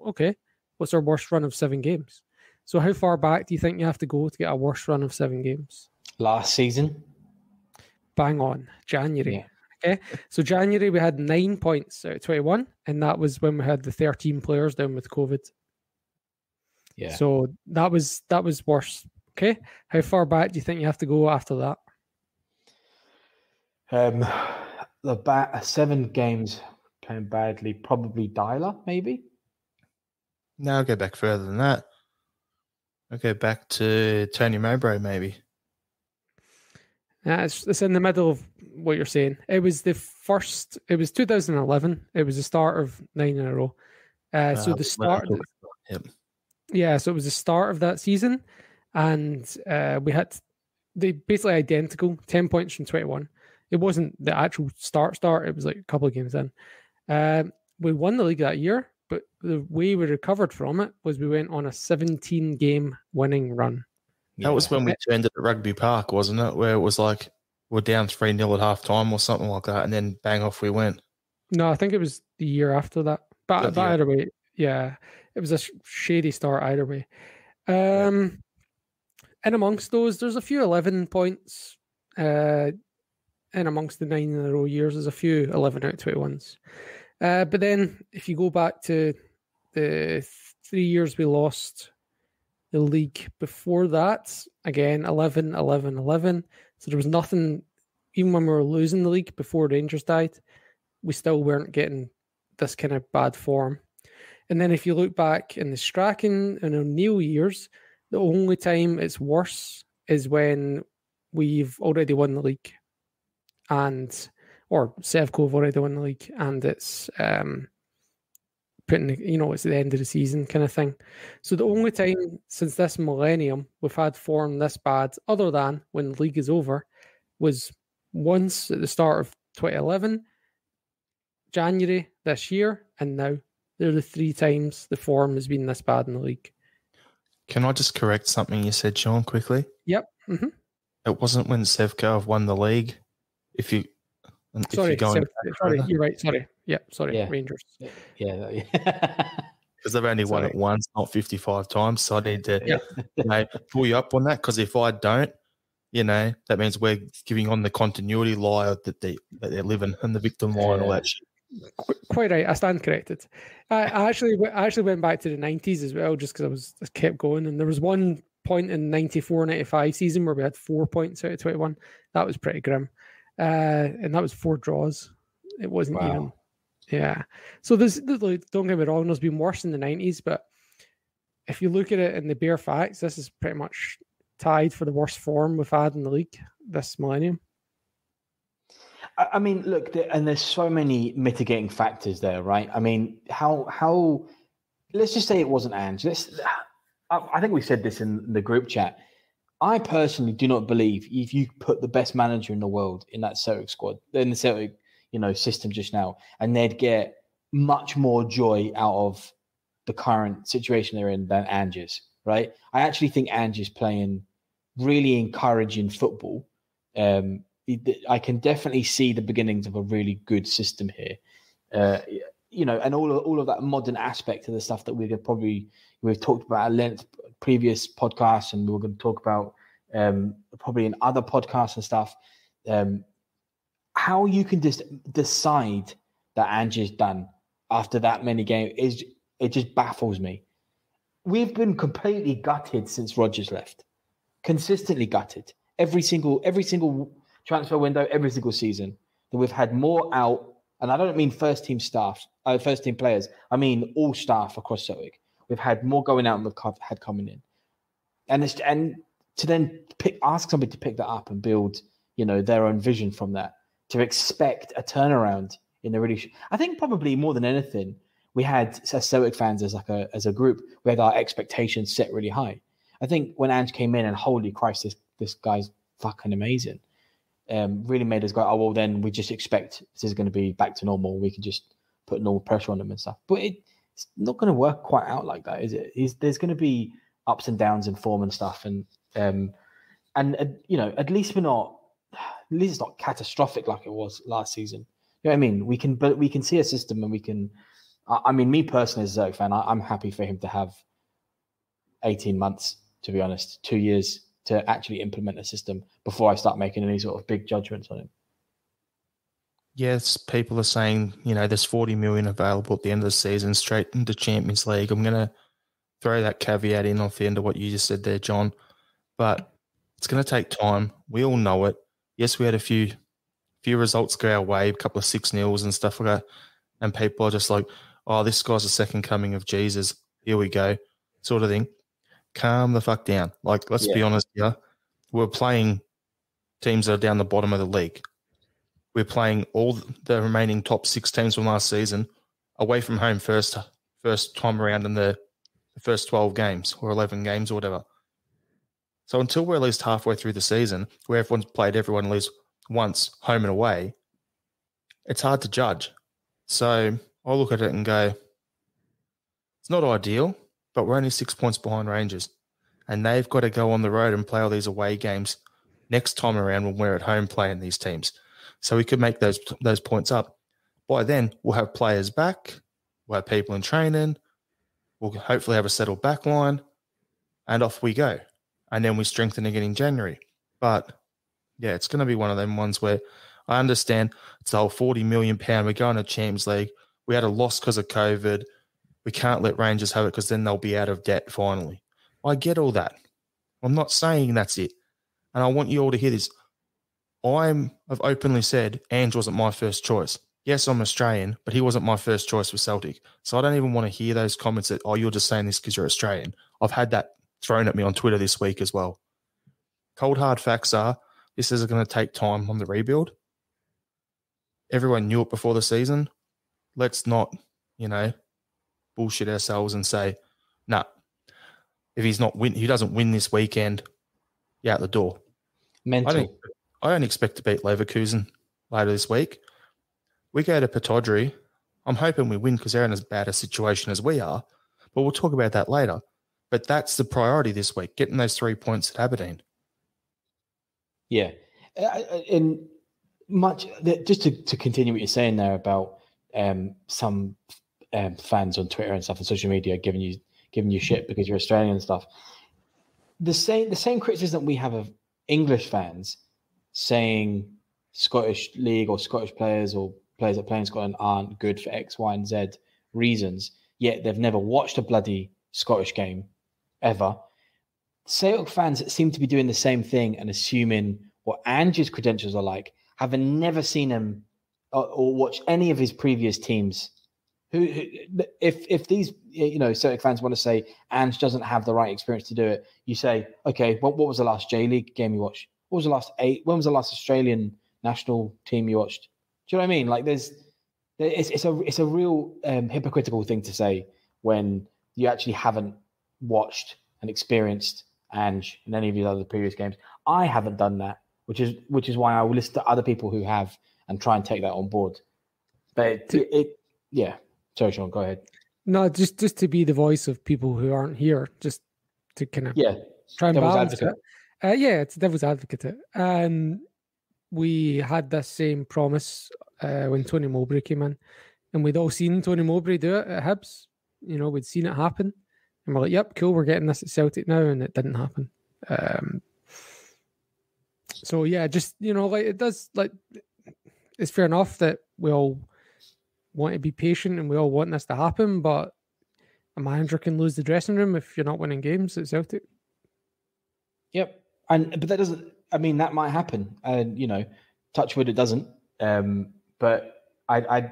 Okay. What's our worst run of 7 games? So how far back do you think you have to go to get a worst run of 7 games? Last season. Bang on. January. Yeah. Okay. So January we had 9 points out of 21, and that was when we had the 13 players down with COVID. Yeah. So that was worse. Okay. How far back do you think you have to go after that? 7 games playing badly, probably Dyler, maybe. No, I'll go back further than that. I'll go back to Tony Mowbray, maybe. Yeah, it's in the middle of what you're saying. It was 2011. It was the start of 9 in a row. So the start. Yeah, so it was the start of that season, and we had basically identical 10 points from 21. It wasn't the actual start. It was like a couple of games in. We won the league that year, but the way we recovered from it was we went on a 17-game winning run. That was when we turned it at Rugby Park, wasn't it? Where it was like we're down 3-0 at half time or something like that, and then bang off we went. No, I think it was the year after that. But either way, yeah, it was a shady start either way. In amongst those, there's a few 11 points. In amongst the 9 in a row years, there's a few 11 out of 21s. But then if you go back to the 3 years we lost the league before that, again, 11, 11, 11. So there was nothing, even when we were losing the league before Rangers died, we still weren't getting this kind of bad form. And then if you look back in the Strachan and O'Neill years, the only time it's worse is when we've already won the league. Or Sevco have already won the league, and it's it's the end of the season kind of thing. So the only time since this millennium we've had form this bad, other than when the league is over, was once at the start of 2011, January this year, and now. They're the 3 times the form has been this bad in the league. Can I just correct something you said, Sean, quickly? Yep. Mm-hmm. It wasn't when Sevco have won the league. Sorry, you're right. Sorry. Yeah, sorry, yeah. Rangers. Yeah. Because they've only won it once, not 55 times. So I need to pull you up on that, because if I don't, that means we're giving on the continuity lie that they're living and the victim lie and all that shit. Quite right. I stand corrected. I actually went back to the 90s as well, just because I kept going. And there was one point in 94-95 season where we had 4 points out of 21. That was pretty grim. And that was 4 draws. It wasn't even. Yeah. So don't get me wrong, there's been worse in the 90s, but if you look at it in the bare facts, this is pretty much tied for the worst form we've had in the league this millennium. I mean, look, there's so many mitigating factors there, right? I mean, how? Let's just say it wasn't Ange. I think we said this in the group chat. I personally do not believe if you put the best manager in the world in that Celtic squad, in the Celtic, system just now, and they'd get much more joy out of the current situation they're in than Ange's, right? I actually think Ange is playing really encouraging football. I can definitely see the beginnings of a really good system here, and all of that modern aspect of the stuff that we've talked about at length previous podcasts, and we're going to talk about probably in other podcasts and stuff. How you can just decide that Ange is done, after that many games it just baffles me. We've been completely gutted since Rodgers left. Consistently gutted. Every single transfer window, every single season. That we've had more out, and I don't mean first team players. I mean all staff across Celtic. We've had more going out than we've had coming in. And to then ask somebody to pick that up and build, their own vision from that, to expect a turnaround in the really, I think probably more than anything, we had as Celtic fans as a group, we had our expectations set really high. I think when Ange came in and holy Christ, this guy's fucking amazing, really made us go, oh well, then we just expect this is going to be back to normal. We can just put normal pressure on them and stuff. But it's not going to work quite out like that, is it? There's going to be ups and downs in form and stuff, and at least it's not catastrophic like it was last season. You know what I mean? We can see a system, and we can. I mean, me personally as a Zerg fan, I'm happy for him to have 18 months, to be honest, 2 years to actually implement a system before I start making any sort of big judgments on him. Yes, people are saying, there's 40 million available at the end of the season, straight into Champions League. I'm going to throw that caveat in off the end of what you just said there, John. But it's going to take time. We all know it. Yes, we had a few results go our way, a couple of 6-0s and stuff like that. And people are just like, oh, this guy's the second coming of Jesus. Here we go, sort of thing. Calm the fuck down. Like, let's be honest here. We're playing teams that are down the bottom of the league. We're playing all the remaining top 6 teams from last season away from home first time around in the first 12 games or 11 games or whatever. So until we're at least halfway through the season, where everyone's played everyone at least once, home and away, it's hard to judge. So I'll look at it and go, it's not ideal, but we're only 6 points behind Rangers. And they've got to go on the road and play all these away games next time around when we're at home playing these teams. So we could make those points up. By then, we'll have players back. We'll have people in training. We'll hopefully have a settled back line. And off we go. And then we strengthen again in January. But, yeah, it's going to be one of them ones where I understand it's the whole £40 million. We're going to Champions League. We had a loss because of COVID. We can't let Rangers have it because then they'll be out of debt finally. I get all that. I'm not saying that's it. And I want you all to hear this. I've openly said Ange wasn't my first choice. Yes, I'm Australian, but he wasn't my first choice for Celtic. So I don't even want to hear those comments that, oh, you're just saying this because you're Australian. I've had that thrown at me on Twitter this week as well. Cold hard facts are this is going to take time on the rebuild. Everyone knew it before the season. Let's not, bullshit ourselves and say, nah, if he doesn't win this weekend, you're out the door. Mental. I don't expect to beat Leverkusen later this week. We go to Pittodrie. I'm hoping we win because they're in as bad a situation as we are, but we'll talk about that later. But that's the priority this week, getting those 3 points at Aberdeen. Yeah. Just to continue what you're saying there about some fans on Twitter and stuff and social media giving you shit because you're Australian and stuff. The same criticism we have of English fans saying Scottish league or Scottish players or players that play in Scotland aren't good for X, Y, and Z reasons, yet they've never watched a bloody Scottish game ever. Celtic fans seem to be doing the same thing and assuming what Ange's credentials are like, having never seen him or watched any of his previous teams. If these Celtic fans want to say Ange doesn't have the right experience to do it, you say, okay, what was the last J League game you watched? What was the last 8? When was the last Australian national team you watched? Do you know what I mean? Like, it's a real hypocritical thing to say when you actually haven't watched and experienced Ange in any of these other previous games. I haven't done that, which is why I will listen to other people who have and try and take that on board. But yeah. Sorry, Sean, go ahead. No, just to be the voice of people who aren't here, just to kind of try and balance it. It's devil's advocate. We had this same promise when Tony Mowbray came in, and we'd all seen Tony Mowbray do it at Hibs. We'd seen it happen, and we're like, "Yep, cool, we're getting this at Celtic now," and it didn't happen. So yeah, just like it does. Like, it's fair enough that we all want to be patient and we all want this to happen, but a manager can lose the dressing room if you're not winning games at Celtic. Yep. But that doesn't, I mean, that might happen. And, touch wood, it doesn't. But I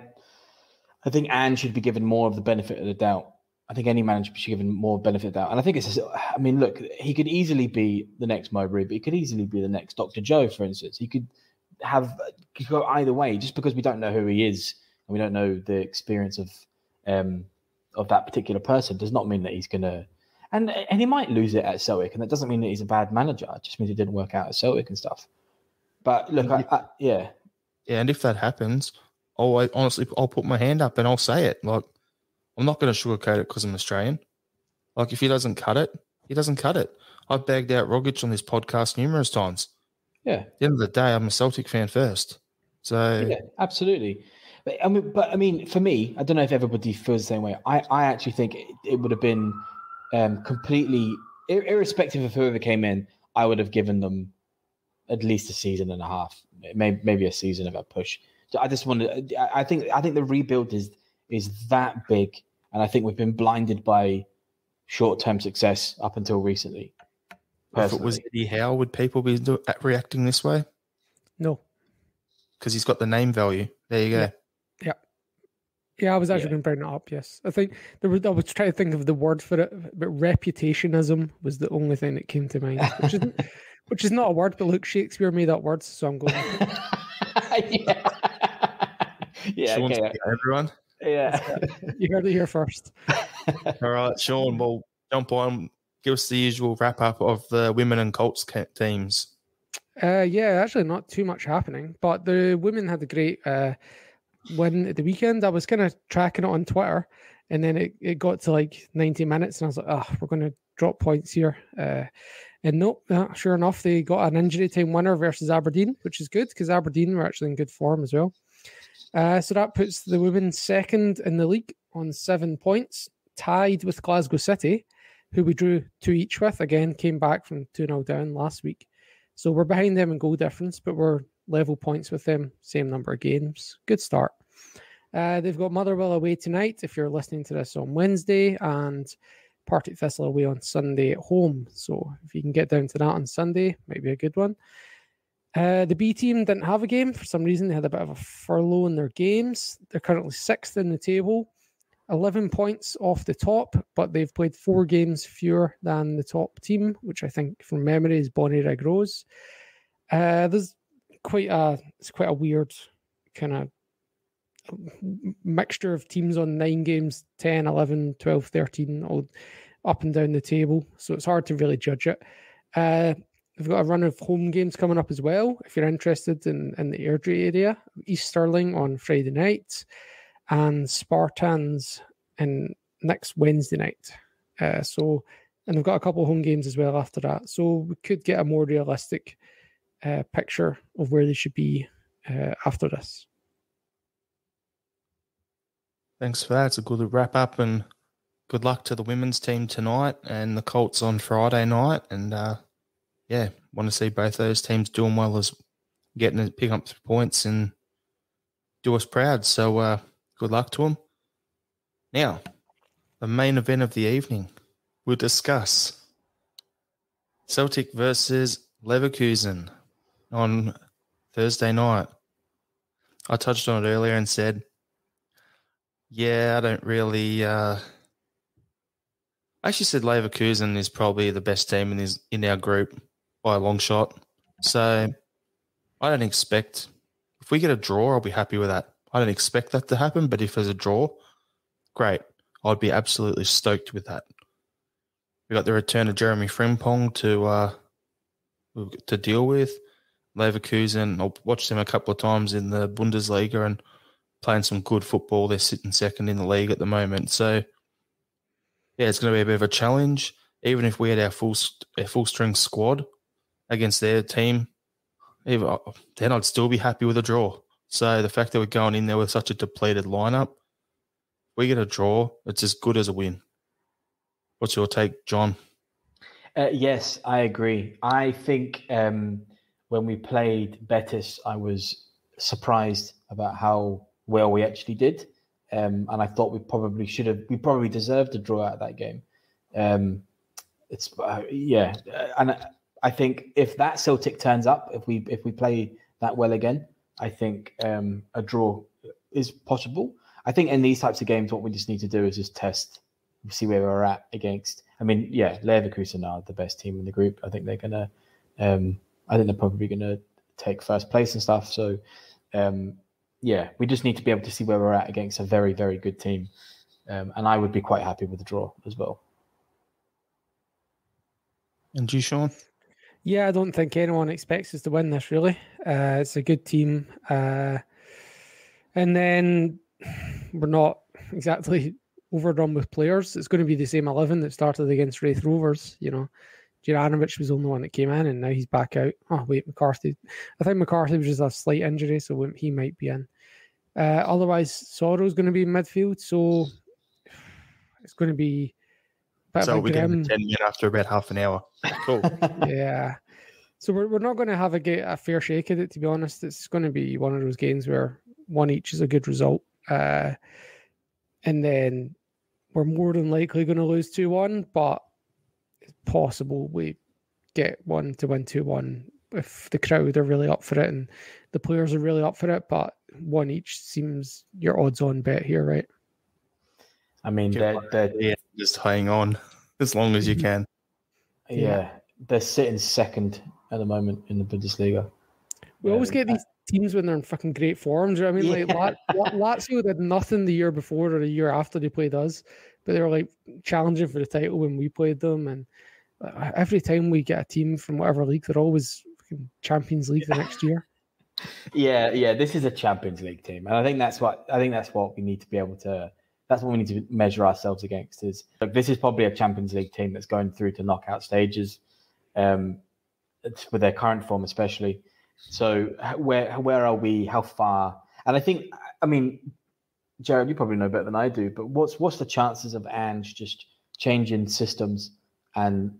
think Ange should be given more of the benefit of the doubt. I think any manager should be given more benefit of the doubt. And I think look, he could easily be the next Mowbray, but he could easily be the next Dr. Joe, for instance. He could go either way. Just because we don't know who he is and we don't know the experience of that particular person does not mean that he's going to... And he might lose it at Celtic, and that doesn't mean that he's a bad manager. It just means it didn't work out at Celtic and stuff. But look, yeah. Yeah, and if that happens, I'll put my hand up and I'll say it. Like, I'm not going to sugarcoat it because I'm Australian. Like, if he doesn't cut it, he doesn't cut it. I've bagged out Rogic on this podcast numerous times. Yeah. At the end of the day, I'm a Celtic fan first. So yeah, absolutely. But I mean, for me, I don't know if everybody feels the same way. I actually think it would have been completely, irrespective of whoever came in, I would have given them at least a season and a half, maybe a season of a push. I just want to. I think the rebuild is that big, and I think we've been blinded by short-term success up until recently. If it was Eddie Howe, would people be reacting this way? No, because he's got the name value. There you go. Yeah, I was actually going to bring that up. Yes, I think I was trying to think of the word for it, but reputationism was the only thing that came to mind, which is not a word. But look, Shakespeare made up words, so I'm going. Yeah. Okay. Everyone. Yeah, you heard it here first. All right, Sean. Well, jump on. Give us the usual wrap up of the women and Colts teams. Yeah, actually, not too much happening, but the women had a great win at the weekend. I was kind of tracking it on Twitter, and then it got to like 90 minutes, and I was like, we're going to drop points here. And nope, sure enough, they got an injury time winner versus Aberdeen, which is good because Aberdeen were actually in good form as well. So that puts the women second in the league on 7 points, tied with Glasgow City, who we drew 2 each with. Again, came back from 2-0 down last week. So we're behind them in goal difference, but we're level points with them, same number of games. Good start. They've got Motherwell away tonight, if you're listening to this on Wednesday, and Partick Thistle away on Sunday at home. So if you can get down to that on Sunday, might be a good one. The B team didn't have a game. For some reason, they had a bit of a furlough in their games. They're currently 6th in the table, 11 points off the top, but they've played 4 games fewer than the top team, which I think from memory is Bonnyrigg Rose. There's quite a weird kind of mixture of teams on 9 games, 10, 11, 12, 13, all up and down the table. So it's hard to really judge it. We've got a run of home games coming up as well. If you're interested in the Airdrie area, East Stirling on Friday night and Spartans next Wednesday night. And we've got a couple of home games as well after that. So we could get a more realistic picture of where they should be after this. Thanks for that. It's a good wrap up, and good luck to the women's team tonight and the Colts on Friday night. And want to see both those teams doing well, as getting to pick up 3 points and do us proud. So good luck to them. Now, the main event of the evening, we'll discuss Celtic versus Leverkusen on Thursday night. I touched on it earlier and said, I don't really... I actually said Leverkusen is probably the best team in our group by a long shot. So I don't expect... If we get a draw, I'll be happy with that. I don't expect that to happen, but if there's a draw, great. I'd be absolutely stoked with that. We got the return of Jeremy Frimpong to deal with. Leverkusen, I'll watch them a couple of times in the Bundesliga and playing some good football. They're sitting second in the league at the moment. So, it's going to be a bit of a challenge. Even if we had our full string squad against their team, then I'd still be happy with a draw. So the fact that we're going in there with such a depleted lineup, if we get a draw, it's as good as a win. What's your take, John? Yes, I agree. I think when we played Betis, I was surprised about how well we actually did. and I thought we probably deserved a draw out of that game. And I think if that Celtic turns up, if we play that well again, I think a draw is possible. I think in these types of games, what we just need to do is just test, see where we're at against. I mean, yeah, Leverkusen are the best team in the group. I think they're gonna. I think they're probably gonna take first place and stuff. So, we just need to be able to see where we're at against a very, very good team, and I would be quite happy with the draw as well. And you, Sean? Yeah, I don't think anyone expects us to win this, really. It's a good team. And then we're not exactly overdone with players. It's going to be the same 11 that started against Wraith Rovers. You know, Juranovic was the only one that came in, and now he's back out. Oh, wait, McCarthy. I think McCarthy was just a slight injury, so he might be in. Otherwise, Sorrow's going to be in midfield, so it's going to be... So we're getting 10 minutes after about half an hour. Cool. Yeah. So we're not going to have a fair shake at it, to be honest. It's going to be one of those games where one each is a good result. And then we're more than likely going to lose 2-1, but it's possible we get one to win 2-1 if the crowd are really up for it and the players are really up for it. But one each seems your odds-on bet here, right? I mean, they're just hang on as long as you can. Yeah, they're sitting second at the moment in the Bundesliga. We always get these teams when they're in fucking great form. Do you know what I mean? Like Lazio did nothing the year before or the year after they played us, but they were like challenging for the title when we played them. And every time we get a team from whatever league, they're always Champions League the next year. Yeah. This is a Champions League team, and I think that's what we need to be able to. That's what we need to measure ourselves against. Is like this is probably a Champions League team that's going through to knockout stages, with their current form especially. So where are we? How far? And I mean, Jared, you probably know better than I do. But what's the chances of Ange just changing systems and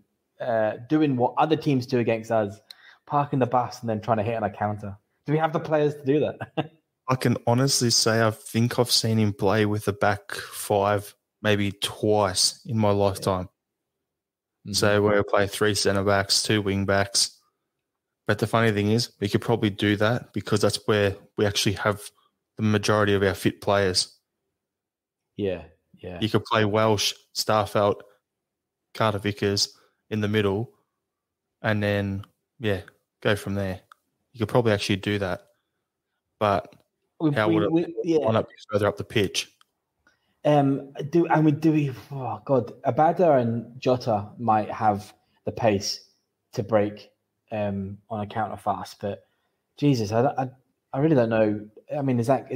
doing what other teams do against us, parking the bus and then trying to hit on a counter? Do we have the players to do that? I can honestly say I think I've seen him play with the back five maybe twice in my lifetime. Mm-hmm. So where we play 3 centre backs, 2 wing backs. But the funny thing is, we could probably do that because that's where we actually have the majority of our fit players. Yeah. You could play Welsh, Starfelt, Carter Vickers in the middle, and then go from there. You could probably actually do that, but how would it line up further up the pitch? Oh God, Abada and Jota might have the pace to break on a counter fast, but Jesus, I really don't know. I mean, is that?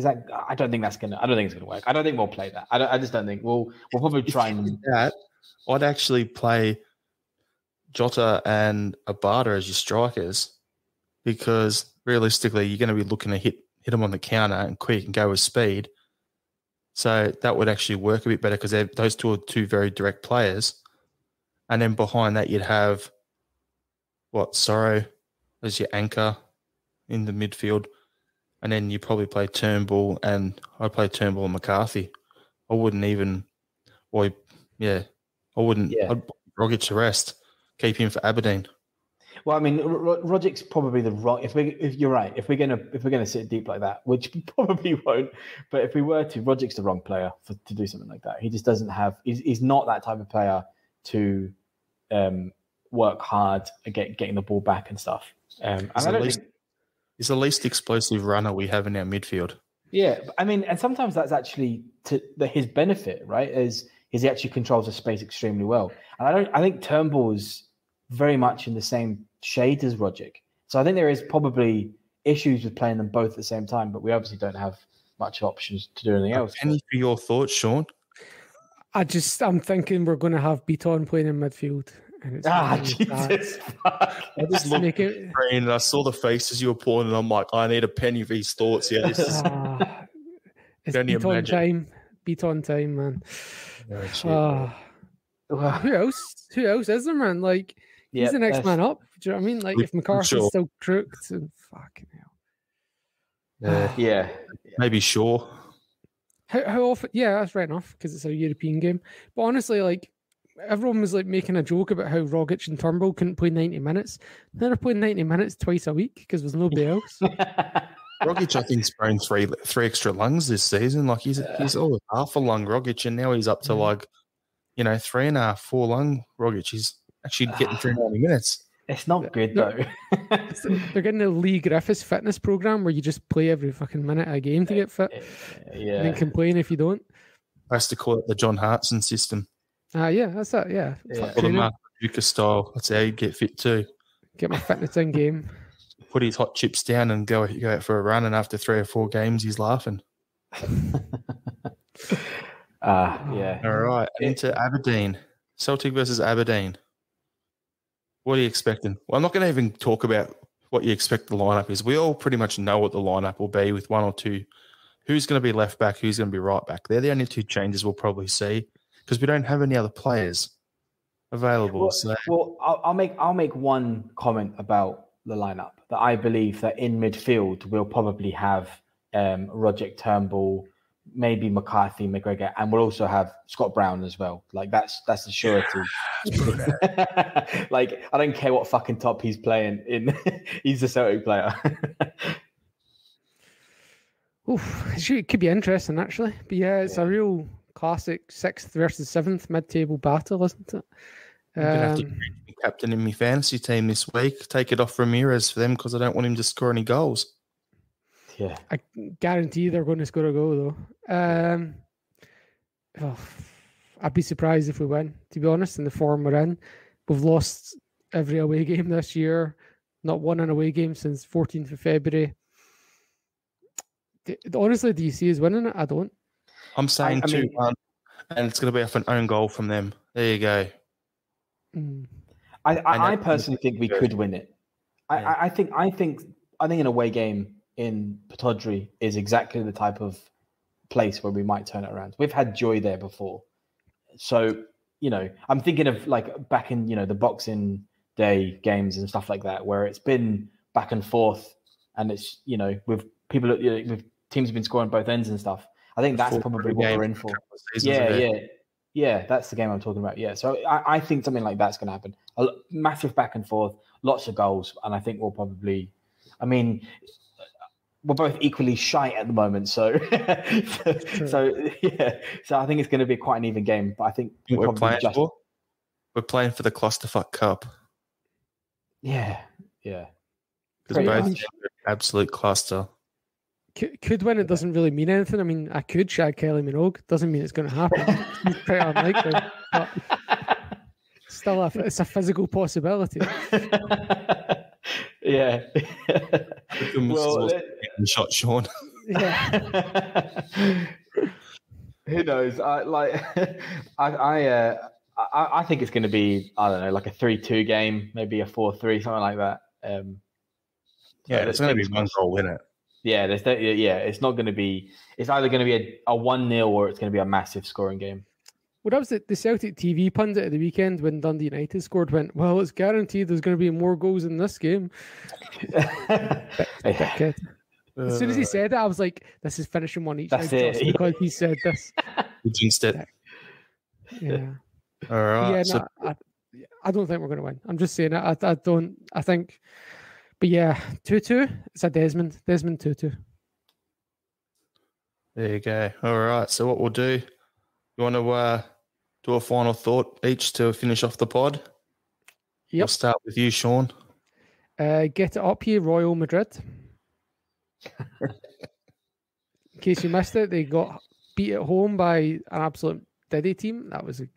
I don't think it's gonna work. I don't think we'll play that. I just don't think we'll probably try and that. I'd actually play Jota and Abada as your strikers because realistically, you're going to be looking to hit them on the counter and quick and go with speed. So that would actually work a bit better because those two are 2 very direct players. And then behind that, you'd have Sorrow as your anchor in the midfield. And then you probably play Turnbull, and I'd play Turnbull and McCarthy. I wouldn't even, I'd Rogic to rest, keep him for Aberdeen. Well, I mean, Rogic's probably the wrong. If you're right, if we're gonna sit deep like that, which we probably won't, but if we were to, Rogic's the wrong player to do something like that. He just doesn't have. He's not that type of player to work hard at getting the ball back and stuff. He's the least explosive runner we have in our midfield. Yeah, I mean, and sometimes that's actually to his benefit, right? Is he actually controls the space extremely well, and I think Turnbull is very much in the same shade as Rogic. So I think there is probably issues with playing them both at the same time, but we obviously don't have much options to do anything else. Any for your thoughts, Sean? I'm thinking we're going to have Beaton playing in midfield. And it's Jesus. I just looked at the screen and I saw the faces you were pulling and I'm like, I need a penny of these thoughts. Yeah, this is... it's Beaton time. Beaton time, man. Who else is there, man? Like, he's the next man up. Do you know what I mean? Like, if McCarthy's still crooked, and fucking hell. Yeah. Maybe Shaw. How often? Yeah, that's right enough because it's a European game. But honestly, like everyone was like making a joke about how Rogic and Turnbull couldn't play 90 minutes. They're playing 90 minutes twice a week because there's nobody else. Rogic, I think, has grown three extra lungs this season. Like he's always half a lung Rogic, and now he's up to like 3.5, 4 lung Rogic. He's actually getting 390 minutes. It's not good though. They're getting the Lee Griffiths fitness program where you just play every fucking minute of a game to get fit. Yeah. And then complain if you don't. I used to call it the John Hartson system. Yeah, that's that. Yeah. Or the Mark Duca style. That's how you get fit too. Get my fitness in game. Put his hot chips down and go out for a run, and after 3 or 4 games, he's laughing. Yeah. All right, into Aberdeen. Celtic versus Aberdeen. What are you expecting? Well, I'm not going to even talk about what you expect the lineup is. We all pretty much know what the lineup will be with 1 or 2. Who's going to be left back? Who's going to be right back? They're the only 2 changes we'll probably see because we don't have any other players available. I'll make one comment about the lineup that I believe that in midfield we'll probably have Rogic, Turnbull, maybe McCarthy, McGregor, and we'll also have Scott Brown as well. Like that's a surety. Like I don't care what fucking top he's playing in. He's a Celtic player. Oof, it could be interesting actually. But yeah, it's a real classic 6th versus 7th mid-table battle, isn't it? I'm going to have to be captain in my fantasy team this week. Take it off Ramirez for them because I don't want him to score any goals. Yeah, I guarantee they're going to score a goal though. I'd be surprised if we win. To be honest, in the form we're in, we've lost every away game this year. Not won an away game since 14th of February. Honestly, do you see us winning it? I don't. I'm saying 2-1, and it's going to be off an own goal from them. There you go. I personally think we could win it. I think an away game in Pittodrie is exactly the type of place where we might turn it around. We've had joy there before. So, I'm thinking of like back in, the Boxing Day games and stuff like that, where it's been back and forth and it's, with people, with teams have been scoring both ends and stuff. I think that's probably what we're in for. Yeah, that's the game I'm talking about. Yeah, so I think something like that's going to happen. A massive back and forth, lots of goals, and I think we'll probably. I mean, we're both equally shy at the moment, so so I think it's going to be quite an even game. But I think we're playing for the Clusterfuck Cup. Yeah. Because both are absolute cluster. Could win it doesn't really mean anything. I mean, I could shag Kelly Minogue. Doesn't mean it's going to happen. It's pretty unlikely. But still, it's a physical possibility. Yeah. Well, shot Sean. Yeah. Who knows? I think it's going to be, I don't know, like a 3-2 game, maybe a 4-3, something like that. It's going to be one goal in it. Yeah, it's not going to be. It's either going to be a 1-0 or it's going to be a massive scoring game. Well, that was the Celtic TV pundit at the weekend when Dundee United scored. Went, well, it's guaranteed there's going to be more goals in this game. As soon as he said it, I was like, "This is finishing one each." That's it. Because he said this. You jinxed it. Yeah. All right. Yeah, I don't think we're going to win. I'm just saying it. I don't. I think. But yeah, 2-2. It's a Desmond 2-2. There you go. All right. So what we'll do? You want to do a final thought each to finish off the pod? Yep. We'll start with you, Sean. Get it up here, Royal Madrid. In case you missed it, they got beat at home by an absolute Diddy team.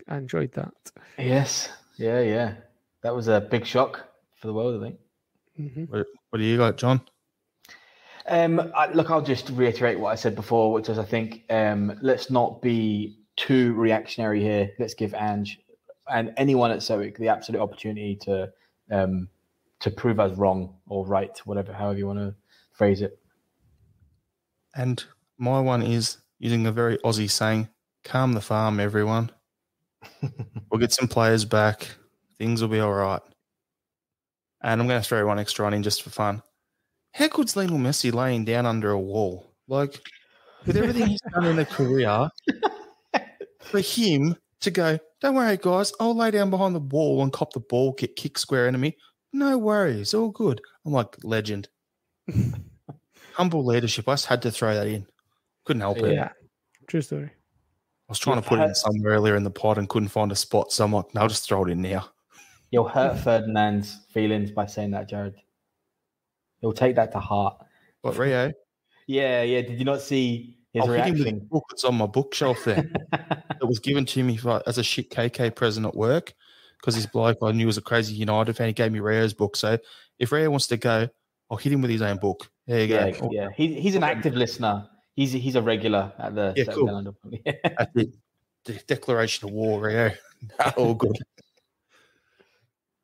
I enjoyed that. Yes. Yeah. That was a big shock for the world, I think. Mm-hmm. What do you got, John? Look, I'll just reiterate what I said before, which is I think let's not be too reactionary here. Let's give Ange and anyone at Celtic the absolute opportunity to prove us wrong or right, however you want to phrase it. And my one is using a very Aussie saying, calm the farm, everyone. We'll get some players back. Things will be all right. And I'm going to throw one extra on in just for fun. How good's Lionel Messi laying down under a wall? Like, with everything he's done in a career, for him to go, don't worry, guys, I'll lay down behind the wall and cop the ball, kick square enemy. No worries, all good. I'm like, legend. Humble leadership. I just had to throw that in. Couldn't help it. Yeah, true story. I was trying to put it in somewhere earlier in the pod and couldn't find a spot, so I'm like, no, I'll just throw it in now. You'll hurt Ferdinand's feelings by saying that, Jared. He'll take that to heart. What, Rio? Yeah. Did you not see his reaction? Hit him with a book that's on my bookshelf there. It was given to me as a shit KK present at work because this bloke I knew was a crazy United fan. He gave me Rio's book. So if Rio wants to go, I'll hit him with his own book. There you go. Yeah. He's an active listener. He's a regular at the cool. That's it. The declaration of war, Rio. All good.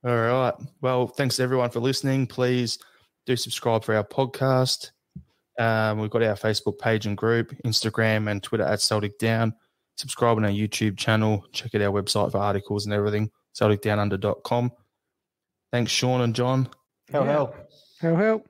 All right. Well, thanks everyone for listening. Please do subscribe for our podcast. We've got our Facebook page and group, Instagram and Twitter at Celtic Down. Subscribe on our YouTube channel. Check out our website for articles and everything, CelticDownUnder.com. Thanks, Sean and John. Hell. Hell.